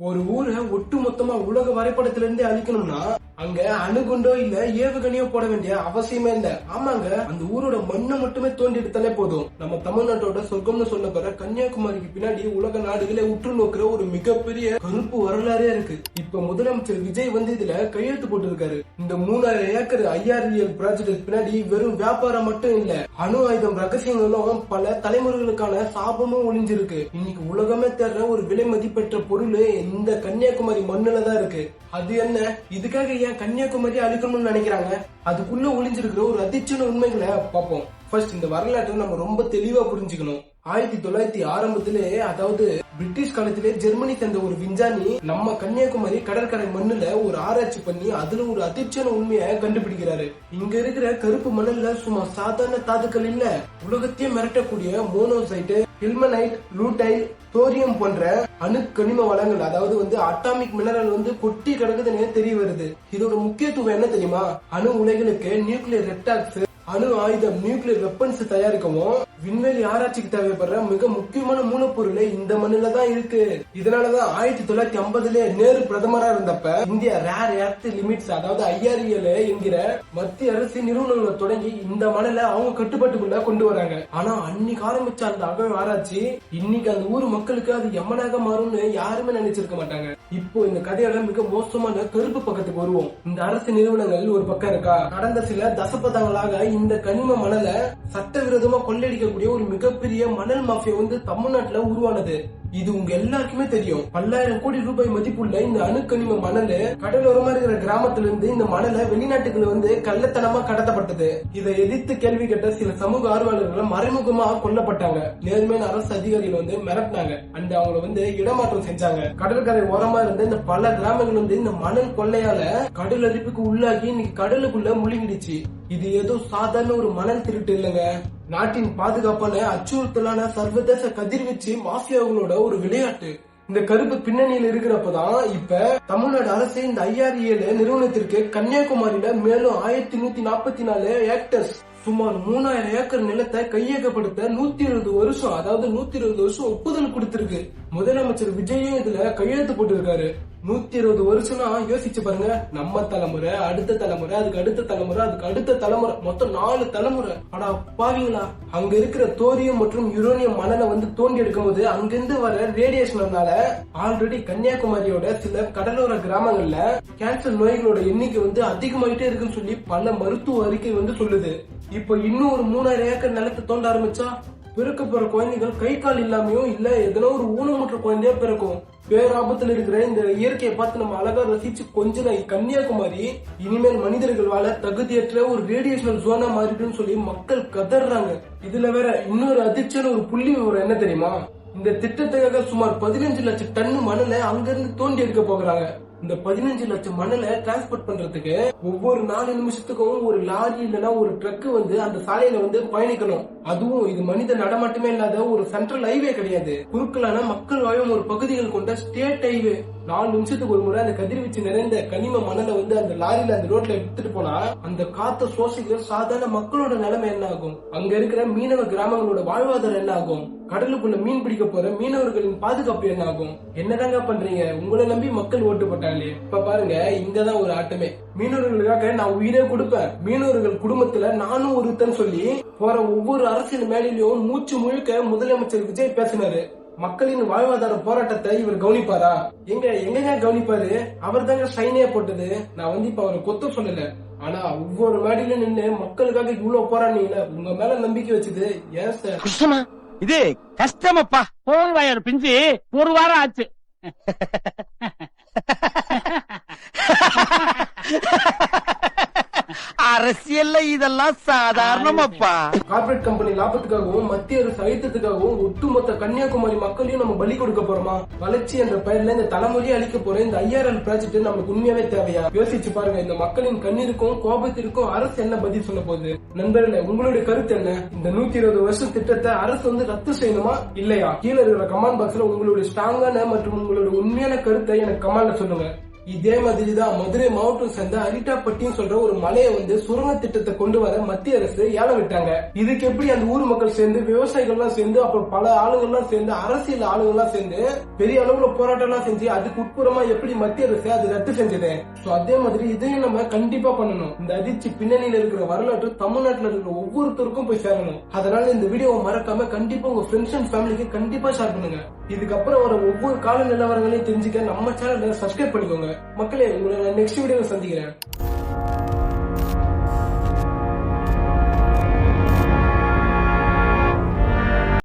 ஒரு ஊரை ஒட்டு மொத்தமா உலக வரைபடத்துல இருந்து அழிக்கணும்னா அங்க அணுகுண்டோ இல்ல ஏவுகணையோ போட வேண்டிய அவசியமே இல்ல. ஆமாங்க, அந்த ஊரோட மண்ணை மட்டுமே தோண்டி எடுத்தாலே போதும். நம்ம தமிழ்நாட்டோட சொர்க்கம்னு சொல்லப்படுற கன்னியாகுமரிக்கு பின்னாடி உலக நாடுகளை உற்று நோக்குற ஒரு மிகப்பெரிய கருப்பு வரலாறே இருக்கு. இப்ப முதலமைச்சர் விஜய் வந்து இதுல கையெழுத்து போட்டிருக்காரு. இந்த 3000 ஏக்கர் IREL ப்ராஜெக்ட் பின்னாடி வெறும் வியாபாரம் மட்டும் இல்ல, அணு ஆயுதம் ரகசியங்களும் பல தலைமுறைகளுக்கான சாபமும் ஒளிஞ்சிருக்கு. இன்னைக்கு உலகமே தேர்ற ஒரு விலை மதிப்பெற்ற பொருள் இந்த கன்னியாகுமரி மண்ணுல தான் இருக்கு. அது என்ன, இதுக்காக ஏன் கன்னியாகுமரி அழிக்கணும்னு நினைக்கிறாங்க? அதுக்குள்ள ஒளிஞ்சிருக்கிற ஒரு அதிர்ச்சியான உண்மைகளை பார்ப்போம். ஃபர்ஸ்ட் இந்த வரலாற்றை நம்ம ரொம்ப தெளிவா புரிஞ்சுக்கணும். 1900 ஆரம்பத்திலே, அதாவது பிரிட்டிஷ் காலத்திலே ஜெர்மனி சேர்ந்த ஒரு விஞ்ஞானி நம்ம கன்னியாகுமரி கடற்கரை மண்ணுல ஒரு ஆராய்ச்சி பண்ணி அதுல ஒரு அதிர்ச்சியான உண்மையை கண்டுபிடிக்கிறாரு. இங்க இருக்கிற கருப்பு மணல்ல சும்மா சாதாரண தாதுக்கள் இல்ல, உலகத்தையே மிரட்டக்கூடிய மோனோசைட், இல்மனைட், லூட்டைல், தோரியம் போன்ற அணு கனிம வளங்கள், அதாவது அட்டாமிக் மினரல் கொட்டி கிடக்குதுன்னு தெரிய வருது. இதோட முக்கியத்துவம் என்ன தெரியுமா? அணு உலைகளுக்கு நியூக்ளியர் ரெக்டாக்ஸ், அணு ஆயுதம் நியூக்ளியர் வெப்பன்ஸ் தயாரிக்கவும் விண்வெளி ஆராய்ச்சிக்கு தேவைப்படுற மிக முக்கியமான மூலப்பொருளே இந்த மண்ணுல தான் இருக்கு. இதனாலதான் 1950 நேரு பிரதமரா இருந்தப்ப இந்தியா ரேர் எர்த் லிமிட்ஸ், அதாவது IREL என்கிற மத்திய அரசு நிறுவனங்களை தொடங்கி இந்த மணலை அவங்க கட்டுப்பாட்டுக்குள்ள கொண்டு வராங்க. ஆனா அன்னைக்கு ஆரம்பிச்ச அந்த அகழ் ஆராய்ச்சி இன்னைக்கு அந்த ஊர் மக்களுக்கு அது எம்மனாக மாறும்னு யாருமே நினைச்சிருக்க மாட்டாங்க. இப்போ இந்த கதையால மிக மோசமான கருப்பு பக்கத்துக்கு வருவோம். இந்த அரசு நிறுவனங்கள் ஒரு பக்கம் இருக்கா, கடந்த சில தசபதங்களாக இந்த கனிம மணலை சட்டவிரோதமா கொள்ளடிக்கக்கூடிய ஒரு மிகப்பெரிய மணல் மாஃபியா தமிழ்நாட்டுல உருவானது. இது உங்க எல்லாருக்குமே தெரியும். 10,000 கோடி ரூபாய் மதிப்புள்ள இந்த அணுக்கனிம மணல் கடலோரமா இருக்கிற கிராமத்துல இருந்து இந்த மணலை வெளிநாட்டுக்குள்ள கள்ளத்தனமா கடத்தப்பட்டது. இதை எதிர்த்து கேள்வி கேட்ட சில சமூக ஆர்வலர்கள் மறைமுகமா கொல்லப்பட்டாங்க. நேர்மையான அரசு அதிகாரிகள் மிரட்டினாங்க அண்ட் அவங்களை இடமாற்றம் செஞ்சாங்க. கடற்கரை ஓரமா இருந்த இந்த பல கிராமங்கள் இந்த மணல் கொள்ளையால கடல் அரிப்புக்கு உள்ளாகி இன்னைக்கு கடலுக்குள்ள முழுங்கிடுச்சு. இது ஏதோ சாதாரண ஒரு மணல் திருட்டு இல்லங்க, நாட்டின் பாதுகாப்பான அச்சுறுத்தலான சர்வதேச கதிர்வீச்சு மாஃபியாவுகளோட ஒரு விளையாட்டு. இந்த கருப்பு பின்னணியில் இருக்கிறப்பதான் இப்ப தமிழ்நாடு அரசு இந்த IREL நிறுவனத்திற்கு கன்னியாகுமரியில மேலும் 1144 ஏக்டர்ஸ், சுமார் 3000 ஏக்கர் நிலத்தை கையகப்படுத்த 120 வருஷம், அதாவது 120 வருஷம் ஒப்புதல் கொடுத்திருக்கு. முதலமைச்சர் விஜயும் இதுல கையெழுத்து போட்டிருக்காரு. 120 வருஷம்னா யோசிச்சு பாருங்க. நம்ம தலைமுறை, அடுத்த தலைமுறை, அதுக்கு அடுத்த தலைமுறை, அதுக்கு அடுத்த தலைமுறை, மொத்தம் 4 தலைமுறை. ஆனா பாவீங்களா, அங்க இருக்கிற தோரியம் மற்றும் யுரேனியம் மணலை தோண்டி எடுக்கும் போது அங்கிருந்து வர ரேடியேஷனால ஆல்ரெடி கன்னியாகுமரியோட சில கடலோர கிராமங்கள்ல கேன்சர் நோய்களோட எண்ணிக்கை அதிகமாயிட்டே இருக்குன்னு சொல்லி பல மருத்துவ அறிக்கை சொல்லுது. இப்ப இன்னும் ஒரு 3000 ஏக்கர் நிலத்தை தோண்ட ஆரம்பிச்சா பிறக்க போற குழந்தைகள் கை கால் இல்லாமையும் இல்ல எதனா ஒரு ஊனமுற்ற குழந்தையா பிறக்கும். பேராபத்துல இருக்கிற இந்த இயற்கையை பார்த்து நம்ம அழகா ரசிச்சு கொஞ்ச கன்னியாகுமரி இனிமேல் மனிதர்கள் வாழ தகுதியற்ற ஒரு ரேடியேஷனல் ஜோனா மாறிட்டுன்னு சொல்லி மக்கள் கதறாங்க. இதுல வேற இன்னொரு அதிர்ச்சியான ஒரு புள்ளி விவரம் என்ன தெரியுமா? இந்த திட்டத்துக்காக சுமார் 15 லட்சம் டன் மணலை அங்கிருந்து தோண்டி எடுக்க போகிறாங்க. இந்த 15 லட்சம் மணலை டிரான்ஸ்போர்ட் பண்றதுக்கு ஒவ்வொரு 4 நிமிஷத்துக்கும் ஒரு லாரி இல்லனா ஒரு ட்ரக் அந்த சாலையில பயணிக்கணும். அதுவும் இது மனித நடமாட்டமே இல்லாத ஒரு சென்ட்ரல் ஹைவே கிடையாது, குறுக்கலான மக்கள் வாழும் ஒரு பகுதிகள் கொண்ட ஸ்டேட் ஹைவே. 4 நிமிஷத்துக்கு ஒரு முறை அந்த கதிர்வீச்சு நிறைந்த கனிம மணலை அந்த லாரியில அந்த ரோட்ல எடுத்துட்டு போனா அந்த காத்த சுவாசிக்கிற சாதாரண மக்களோட நிலைமை என்ன ஆகும்? அங்க இருக்கிற மீனவ கிராமங்களோட வாழ்வாதாரம் என்ன ஆகும்? கடலுக்குள்ள மீன் பிடிக்க போற மீனவர்களின் பாதுகாப்பு என்ன ஆகும்? என்னதாங்க பண்றீங்க? உங்களை நம்பி மக்கள் ஓட்டு போட்டாங்களே. இப்ப பாருங்க, இங்கதான் ஒரு ஆட்டமே. மீனவர்களுக்காக நான் உயிரே கொடுப்பேன், மீனவர்கள் குடும்பத்துல நானும் ஒருத்தன் சொல்லி போற ஒவ்வொரு அரசியல் மேலையும் மூச்சு முழுக்க முதலமைச்சர் விஜய் பேசினாரு. மக்களின் வாழ்வாதார போராட்டத்தை இவர் கவனிப்பாரா? எங்க கவனிப்பாரு? அவர் தாங்க சைனே போட்டது. நான் இப்ப அவரை கொத்த சொல்லல, ஆனா ஒவ்வொரு மேடையிலும் நின்று மக்களுக்காக இவ்வளவு போராடினீங்களா, உங்க மேல நம்பிக்கை வச்சது ஏன் சார்? இது கஷ்டமப்பா. போன் வயர் பிஞ்சு ஒரு வாரம் ஆச்சு. அரசியல்ல இதெல்லாம் சாதாரணமாப்பா. கார்பரேட் கம்பெனி லாபத்துக்காகவும் மத்திய அரசு அழுத்தத்துக்காகவும் ஒட்டுமொத்த கன்னியாகுமரி மக்களையும் நம்ம பலி கொடுக்க போறோமா? வளர்ச்சி என்ற பெயர்ல இந்த தலைமுறையை அளிக்க போற இந்த IREL ப்ராஜெக்ட் நமக்கு உண்மையாவே தேவையா? யோசிச்சு பாருங்க. இந்த மக்களின் கண்ணீருக்கும் கோபத்திற்கும் அரசு என்ன பதில் சொல்ல போகுது? நண்பர்களே, உங்களுடைய கருத்து என்ன? இந்த 120 வருஷம் திட்டத்தை அரசு ரத்து செய்யணுமா இல்லையா? கீழே இருக்கிற கமெண்ட் பாக்ஸ்ல உங்களுடைய ஸ்ட்ராங்கான மற்றும் உங்களுடைய உண்மையான கருத்தை எனக்கு கமெண்ட்ல சொல்லுங்க. இதே மாதிரிதான் மதுரை மாவட்டம் சேர்ந்த அரிட்டாப்பட்டின்னு சொல்ற ஒரு மலையை வந்து சுரங்க திட்டத்தை கொண்டு வர மத்திய அரசு ஏலம் விட்டாங்க. இதுக்கு எப்படி அந்த ஊர் மக்கள் சேர்ந்து, விவசாயிகள் எல்லாம் சேர்ந்து, அப்புறம் பல ஆளுங்கள்லாம் சேர்ந்து, அரசியல் ஆளுங்கள்லாம் சேர்ந்து பெரிய அளவுல போராட்டம் எல்லாம் செஞ்சு அதுக்கு உட்புறமா எப்படி மத்திய அரசு அது ரத்து செஞ்சது. அதே மாதிரி இதையும் நம்ம கண்டிப்பா பண்ணணும். இந்த அதிர்ச்சி பின்னணியில இருக்கிற வரலாற்று தமிழ்நாட்டுல இருக்கிற ஒவ்வொருத்தருக்கும் போய் சேரணும். அதனால இந்த வீடியோவை மறக்காம கண்டிப்பா உங்க ஃப்ரெண்ட்ஸ் அண்ட் ஃபேமிலிக்கு கண்டிப்பா ஷேர் பண்ணுங்க. இதுக்கப்புறம் வர ஒவ்வொரு கால நிலவரங்களையும் தெரிஞ்சுக்க நம்ம சேனலை சப்ஸ்கிரைப் பண்ணிக்கோங்க. மக்களே, உங்களை நெக்ஸ்ட் வீடியோல சந்திக்கிறேன்.